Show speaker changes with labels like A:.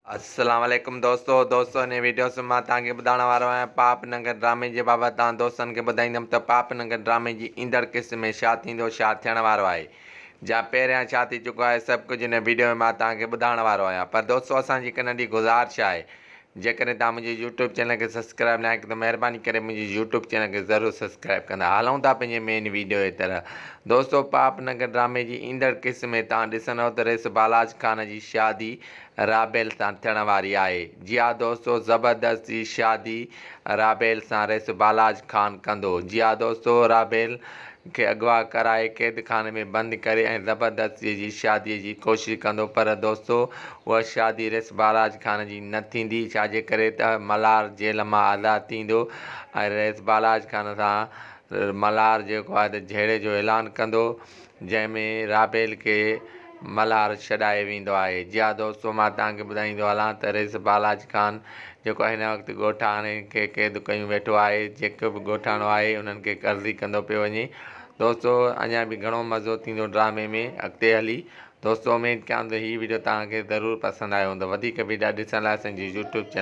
A: अस्सलाम वालेकुम दोस्तों ने वीडियो से मां तव्हांखे ॿुधाइण वारो आहियां पाप नंगर ड्रामे जे बाबति। तव्हां दोस्तनि खे ॿुधाईंदुमि त पाप नंगर ड्रामे जी ईंदड़ क़िस्त में छा थींदो, छा थियण वारो आहे, जा पहिरियां छा थी चुको आहे, सभु कुझु हिन वीडियो में मां तव्हांखे ॿुधाइण वारो आहियां। पर दोस्तों असांजी हिकु नंढी गुज़ारिश आहे, जेकॾहिं तव्हां मुंहिंजे यूट्यूब चैनल खे सब्सक्राइब न आहे त महिरबानी करे मुंहिंजे यूट्यूब चैनल खे ज़रूरु सब्सक्राइब कंदा। हलूं था पंहिंजे मेन वीडियो जी तरह। दोस्तों पाप नंगर ड्रामे जी ईंदड़ क़िस्त में तव्हां ॾिसंदव त रेस बालाज ख़ान जी शादी राबेल सां थियण वारी आहे। जी हा दोस्तों, ज़बरदस्त जी शादी राबेल सां रेस बालाज ख़ान कंदो। जी हा दोस्तों, राबेल खे अगवा कराए क़ैद खाने में बंदि करे ऐं ज़बरदस्त जी शादीअ जी कोशिशि कंदो। पर दोस्तों उहा शादी रेस बालाज ख़ान जी न थींदी, छाजे करे त मल्हार जेल मां आज़ादु थींदो ऐं रेस बालाज ख़ान सां मल्हार जेको आहे त जहिड़े जो ऐलान कंदो, जंहिंमें राबेल खे मल्हार छॾाए वेंदो आहे। जी हा दोस्तों, मां तव्हांखे ॿुधाईंदो हलां त रेस बालाज ख़ान जेको हिन वक़्तु ॻोठाणे खे क़ैद कयूं वेठो आहे, जेको बि ॻोठाणो आहे उन्हनि खे कर्ज़ी कंदो पियो वञे। दोस्तों अञा बि घणो मज़ो थींदो ड्रामे में अॻिते हली। दोस्तों उमेद कयां थो हीअ वीडियो तव्हांखे ज़रूरु पसंदि आयो हूंदो। वधीक वीडियो ॾिसण लाइ असांजी यूट्यूब चैनल